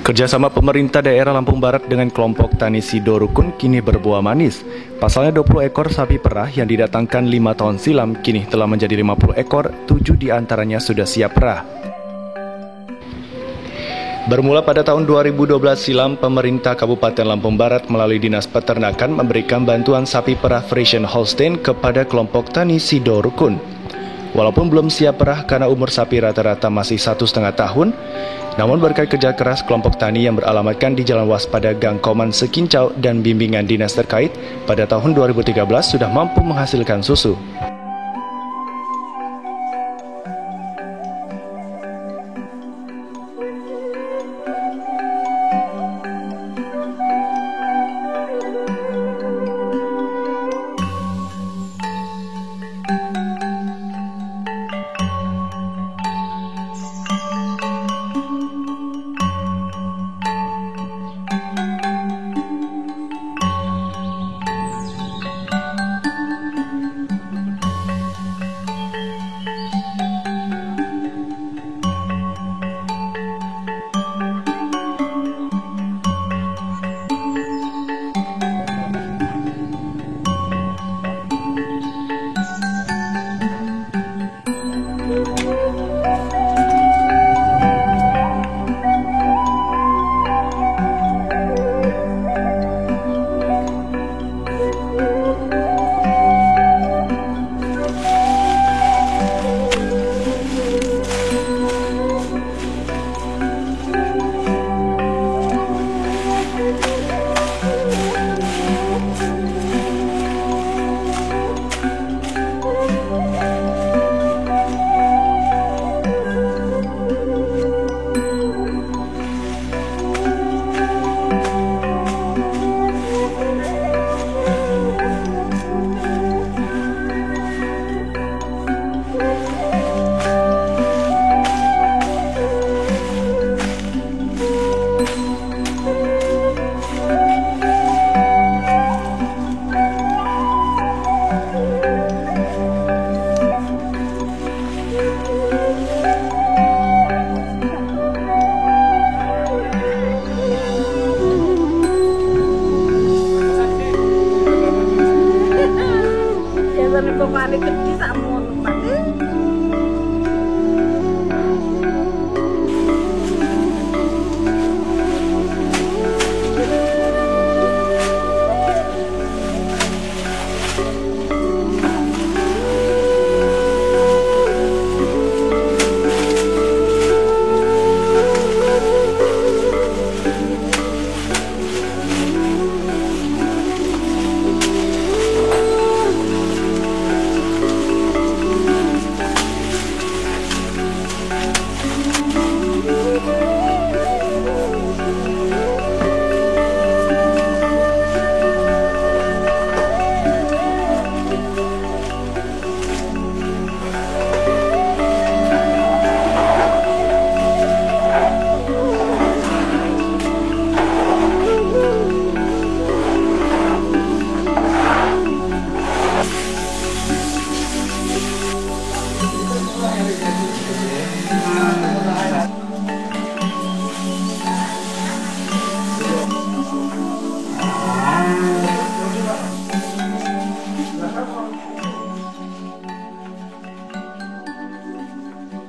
Kerjasama pemerintah daerah Lampung Barat dengan kelompok Tani Sidorukun kini berbuah manis. Pasalnya 20 ekor sapi perah yang didatangkan 5 tahun silam kini telah menjadi 50 ekor, 7 diantaranya sudah siap perah. Bermula pada tahun 2012 silam, pemerintah Kabupaten Lampung Barat melalui Dinas Peternakan memberikan bantuan sapi perah Friesian Holstein kepada kelompok Tani Sidorukun. Walaupun belum siap perah karena umur sapi rata-rata masih 1,5 tahun, namun berkat kerja keras kelompok tani yang beralamatkan di Jalan Waspada Gang Koman Sekincau dan bimbingan dinas terkait, pada tahun 2013 sudah mampu menghasilkan susu.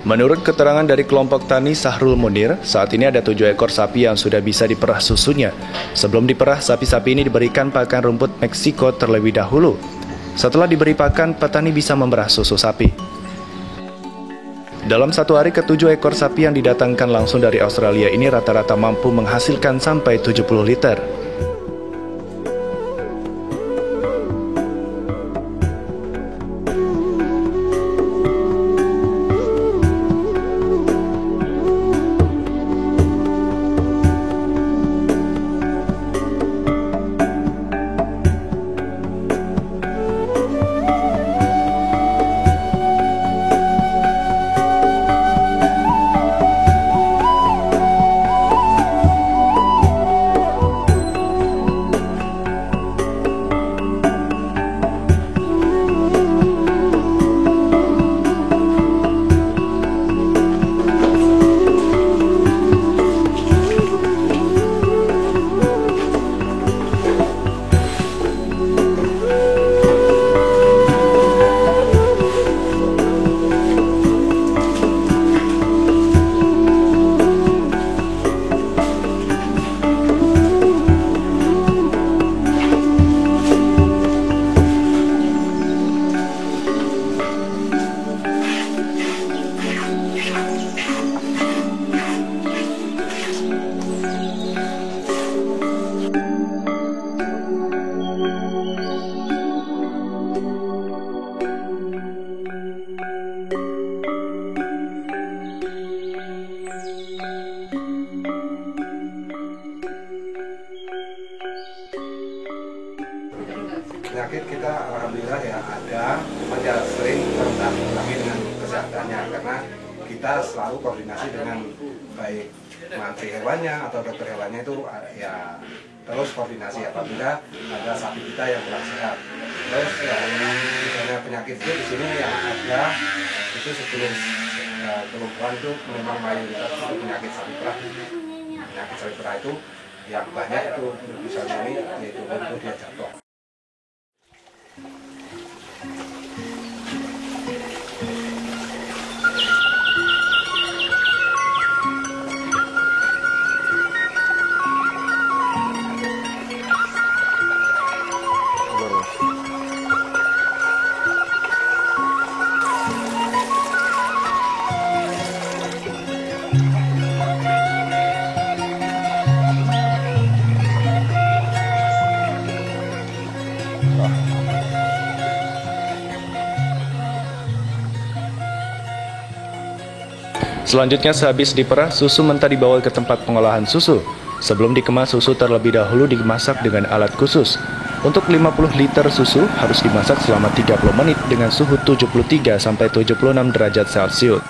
Menurut keterangan dari kelompok tani Sahrul Munir, saat ini ada 7 ekor sapi yang sudah bisa diperah susunya. Sebelum diperah, sapi-sapi ini diberikan pakan rumput Meksiko terlebih dahulu. Setelah diberi pakan, petani bisa memerah susu sapi. Dalam satu hari, ke-7 ekor sapi yang didatangkan langsung dari Australia ini rata-rata mampu menghasilkan sampai 70 liter. keadaannya, karena kita selalu koordinasi dengan baik mantri hewannya atau dokter hewannya itu ya terus koordinasi apabila ada sapi kita yang kurang sehat. Terus misalnya penyakit itu di sini yang ada itu sebelum kelumpuhan itu memang mayoritas itu penyakit sapi perah. Penyakit sapi perah itu yang banyak itu misalnya ini yaitu lumpuh dia jatuh. Selanjutnya sehabis diperah, susu mentah dibawa ke tempat pengolahan susu. Sebelum dikemas, susu terlebih dahulu dimasak dengan alat khusus. Untuk 50 liter susu harus dimasak selama 30 menit dengan suhu 73-76 derajat Celcius.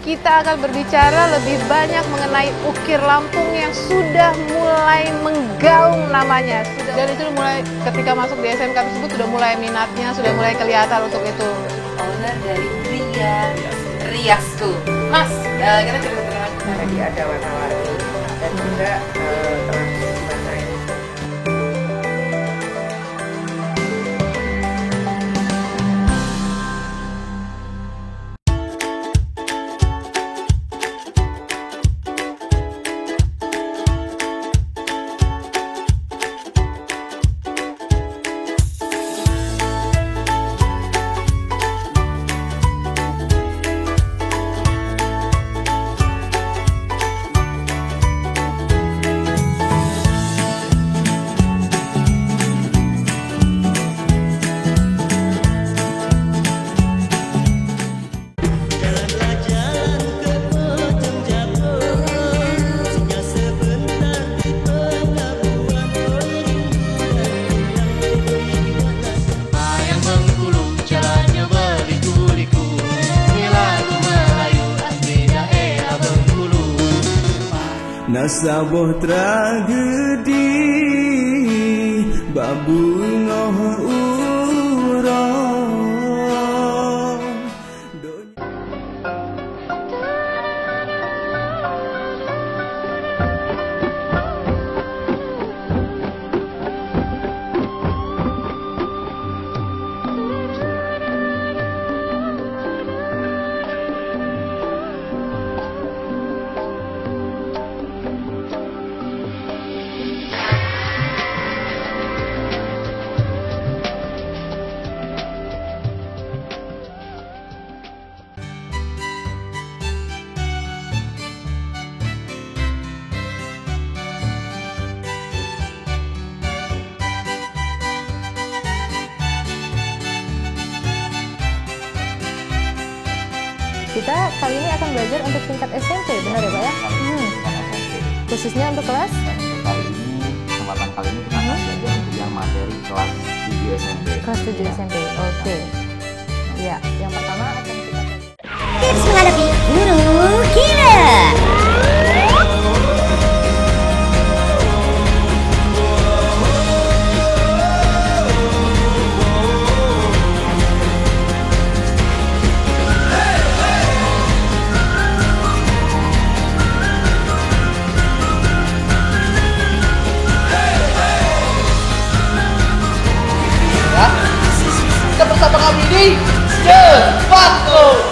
Kita akan berbicara lebih banyak mengenai ukir Lampung yang sudah mulai menggaung namanya. Dan itu mulai ketika masuk di SMK tersebut sudah mulai minatnya, sudah mulai kelihatan untuk itu. Owner dari Rias tuh. Mas, kita cerita-cerita tadi ada warna-warni dan juga bahasa ini. Sabuh tragedi babui ngoh urang. Kita kali ini akan belajar untuk tingkat SMP, benar ya Pak ya? Khususnya untuk kelas? Kesempatan kali ini kita akan belajar untuk yang materi kelas 7 SMP. Kelas 7 SMP, oke. Ya, yang pertama akan kita tips menghadapi guru killer. Kita bersama kami di Jepanto.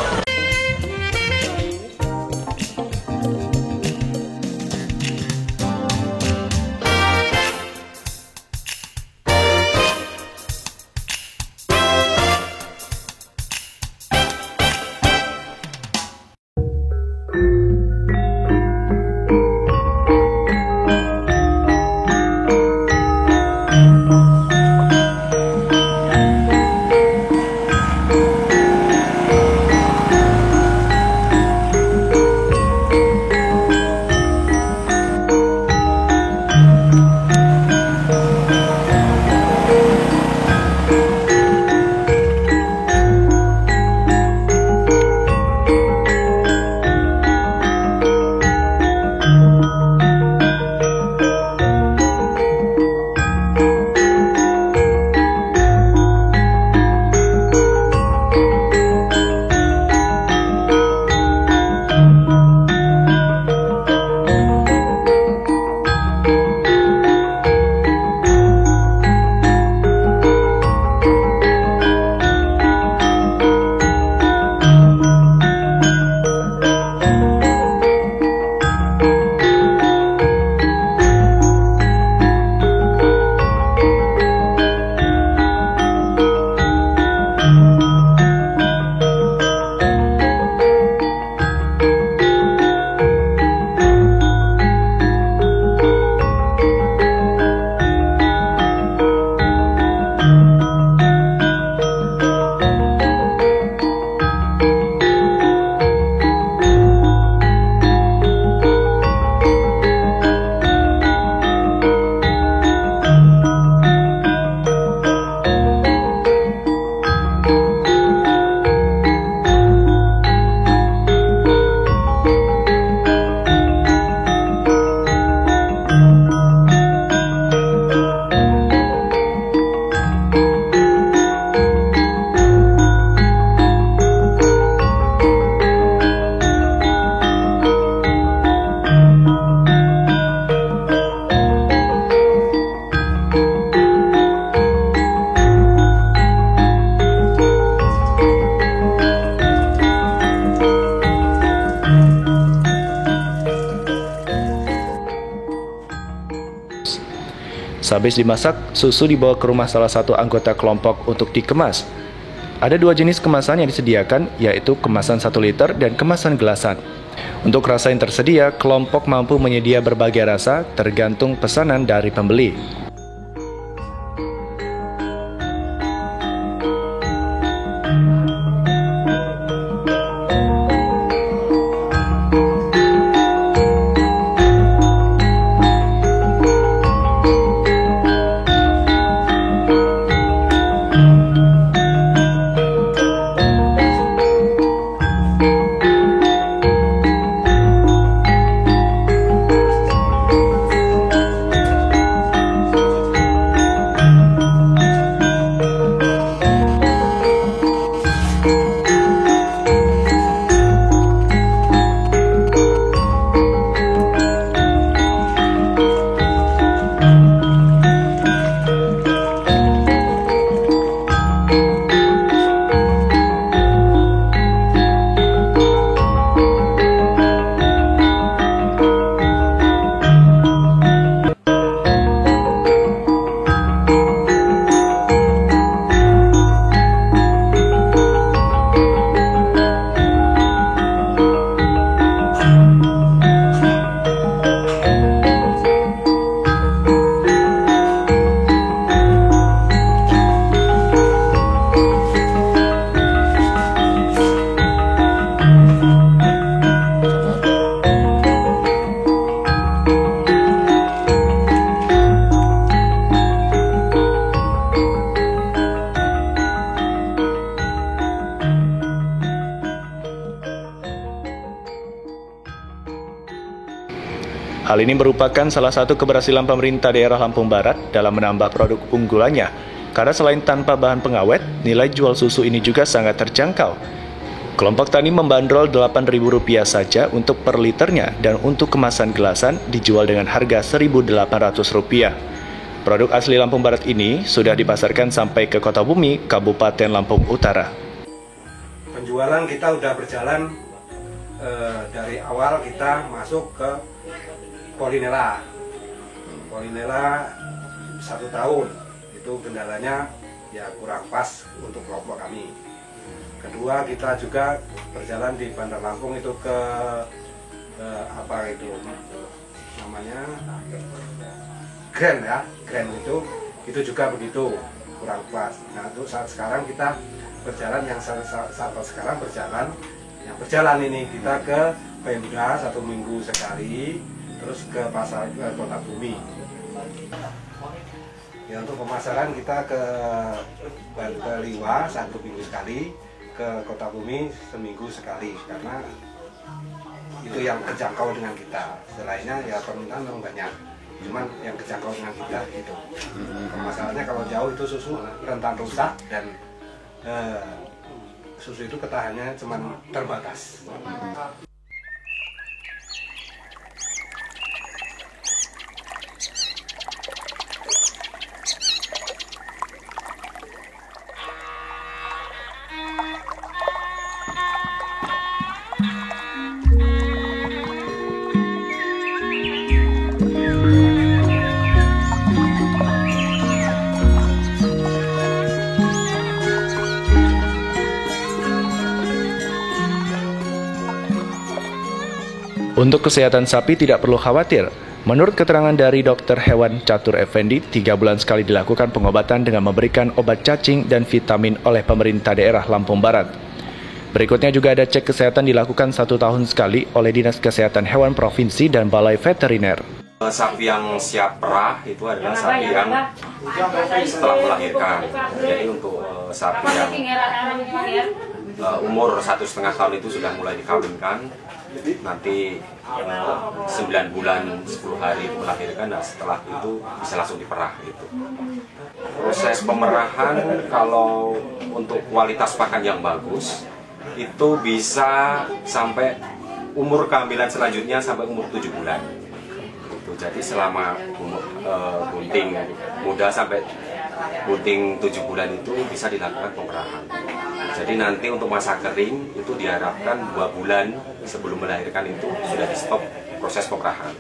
Sehabis dimasak, susu dibawa ke rumah salah satu anggota kelompok untuk dikemas. Ada dua jenis kemasan yang disediakan, yaitu kemasan 1 liter dan kemasan gelasan. Untuk rasa yang tersedia, kelompok mampu menyedia berbagai rasa tergantung pesanan dari pembeli. Hal ini merupakan salah satu keberhasilan pemerintah daerah Lampung Barat dalam menambah produk unggulannya, karena selain tanpa bahan pengawet, nilai jual susu ini juga sangat terjangkau. Kelompok tani membandrol Rp8.000 saja untuk per liternya, dan untuk kemasan gelasan dijual dengan harga Rp1.800. Produk asli Lampung Barat ini sudah dipasarkan sampai ke Kota Bumi, Kabupaten Lampung Utara. Penjualan kita udah berjalan dari awal kita masuk ke Polinela 1 tahun, itu kendalanya ya kurang pas untuk kelompok kami. Kedua, kita juga berjalan di Bandar Lampung itu ke apa itu namanya Grand ya, Grand itu juga begitu kurang pas. Nah, untuk saat sekarang kita berjalan yang sampai sekarang berjalan ini kita ke Pemda 1 minggu sekali, terus ke pasar Kota Bumi. Ya, untuk pemasaran kita ke Liwa 1 minggu sekali, ke Kota Bumi seminggu sekali, karena itu yang kejangkau dengan kita. Selainnya ya permintaan memang banyak, cuman yang kejangkau dengan kita itu. Masalahnya kalau jauh itu susu rentan rusak dan susu itu ketahanannya cuman terbatas. Untuk kesehatan sapi tidak perlu khawatir. Menurut keterangan dari Dr. Hewan Catur Effendi, 3 bulan sekali dilakukan pengobatan dengan memberikan obat cacing dan vitamin oleh pemerintah daerah Lampung Barat. Berikutnya juga ada cek kesehatan dilakukan 1 tahun sekali oleh Dinas Kesehatan Hewan Provinsi dan Balai Veteriner. Sapi yang siap perah itu adalah sapi yang setelah melahirkan. Jadi untuk sapi yang umur 1,5 tahun itu sudah mulai dikawinkan. Nanti 9 bulan 10 hari itu melahirkan, nah setelah itu bisa langsung diperah gitu. Proses pemerahan kalau untuk kualitas pakan yang bagus itu bisa sampai umur kehamilan selanjutnya sampai umur 7 bulan gitu. Jadi selama umur bunting muda sampai bunting 7 bulan itu bisa dilakukan pemerahan. Jadi nanti untuk masa kering itu diharapkan 2 bulan sebelum melahirkan itu sudah di stop proses pemerahan.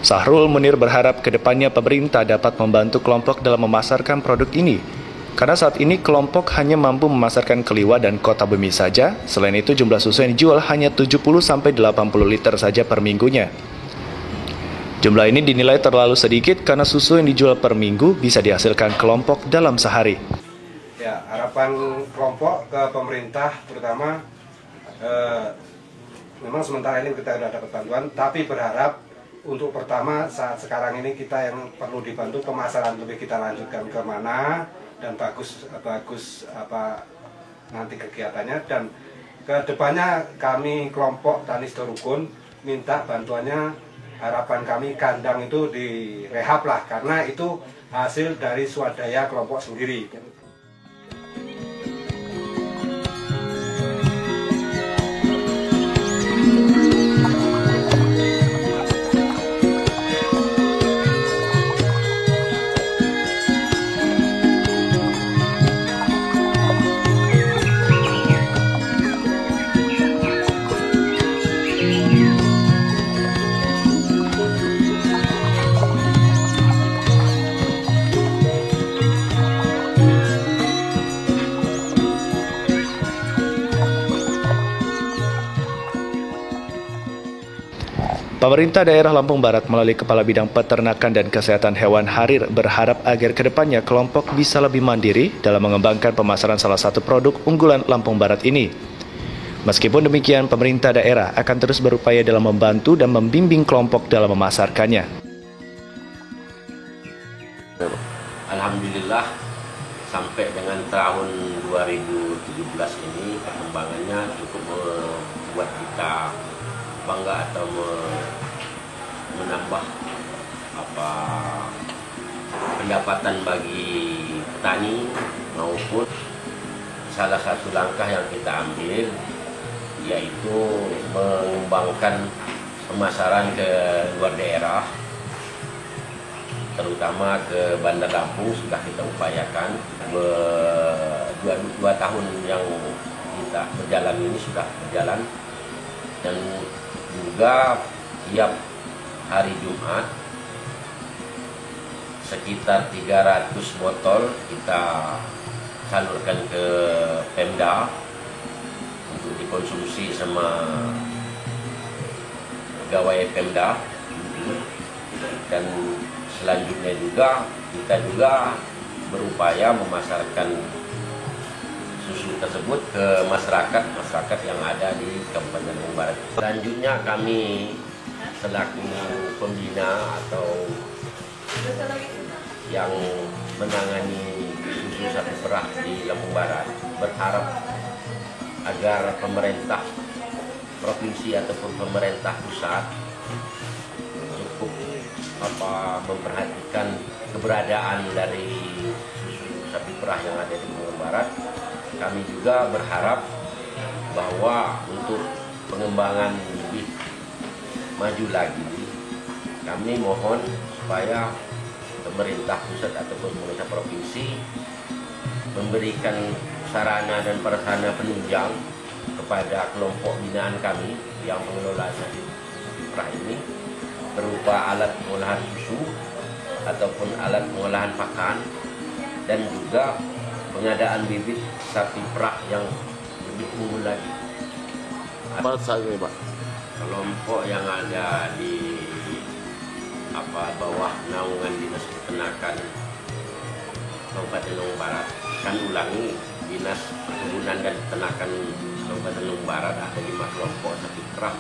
Sahrul Munir berharap kedepannya pemerintah dapat membantu kelompok dalam memasarkan produk ini. Karena saat ini kelompok hanya mampu memasarkan Keliwa dan Kota Bumi saja. Selain itu jumlah susu yang dijual hanya 70-80 liter saja per minggunya. Jumlah ini dinilai terlalu sedikit karena susu yang dijual per minggu bisa dihasilkan kelompok dalam sehari. Ya, harapan kelompok ke pemerintah terutama memang sementara ini kita sudah dapat bantuan, tapi berharap untuk pertama saat sekarang ini kita yang perlu dibantu pemasaran lebih kita lanjutkan ke mana dan bagus apa nanti kegiatannya, dan kedepannya kami kelompok Tani Sidorukun minta bantuannya. Harapan kami kandang itu direhab lah, karena itu hasil dari swadaya kelompok sendiri. Pemerintah daerah Lampung Barat melalui Kepala Bidang Peternakan dan Kesehatan Hewan Harir berharap agar kedepannya kelompok bisa lebih mandiri dalam mengembangkan pemasaran salah satu produk unggulan Lampung Barat ini. Meskipun demikian, pemerintah daerah akan terus berupaya dalam membantu dan membimbing kelompok dalam memasarkannya. Alhamdulillah sampai dengan tahun 2017 ini perkembangannya cukup membuat kita bangga atau menambah pendapatan bagi petani, maupun salah satu langkah yang kita ambil yaitu mengembangkan pemasaran ke luar daerah, terutama ke Bandar Lampung sudah kita upayakan. Dua tahun yang kita berjalan ini sudah berjalan, dan juga tiap hari Jumat sekitar 300 botol kita salurkan ke Pemda untuk dikonsumsi sama pegawai Pemda. Dan selanjutnya juga kita berupaya memasarkan susu tersebut ke masyarakat yang ada di Kabupaten Lampung Barat. Selanjutnya kami selaku pembina atau yang menangani susu sapi perah di Lampung Barat berharap agar pemerintah provinsi ataupun pemerintah pusat cukup memperhatikan keberadaan dari susu sapi perah yang ada di Lampung Barat. Kami juga berharap bahwa untuk pengembangan lebih maju lagi, kami mohon supaya pemerintah pusat ataupun pemerintah provinsi memberikan sarana dan prasarana penunjang kepada kelompok binaan kami yang mengelola sapi perah ini, berupa alat pengolahan susu ataupun alat pengolahan pakan, dan juga pengadaan bibit sapi perah yang lebih unggul lagi. Apa saja Pak? Kelompok yang ada di bawah naungan Dinas Peternakan Kabupaten Lampung Barat, kan ulangi, Dinas Perkebunan dan Peternakan Kabupaten Lampung Barat ada 5 kelompok sapi perah.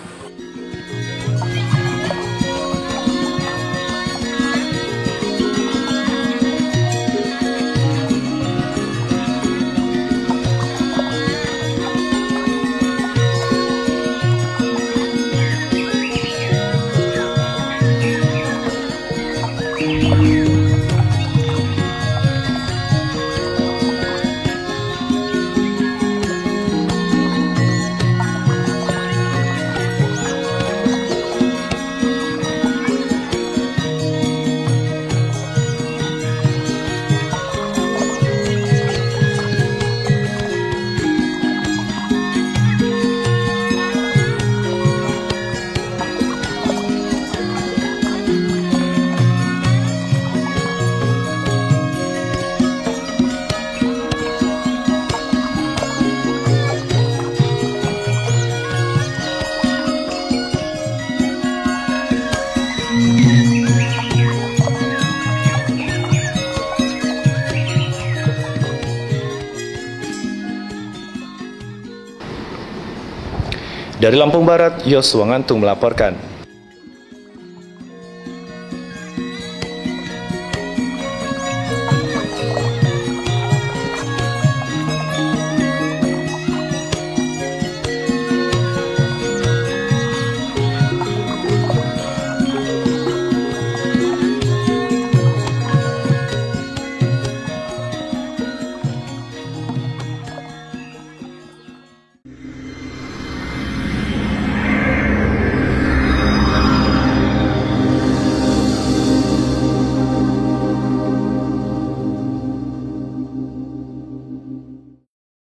Dari Lampung Barat, Yosua Ngantung melaporkan.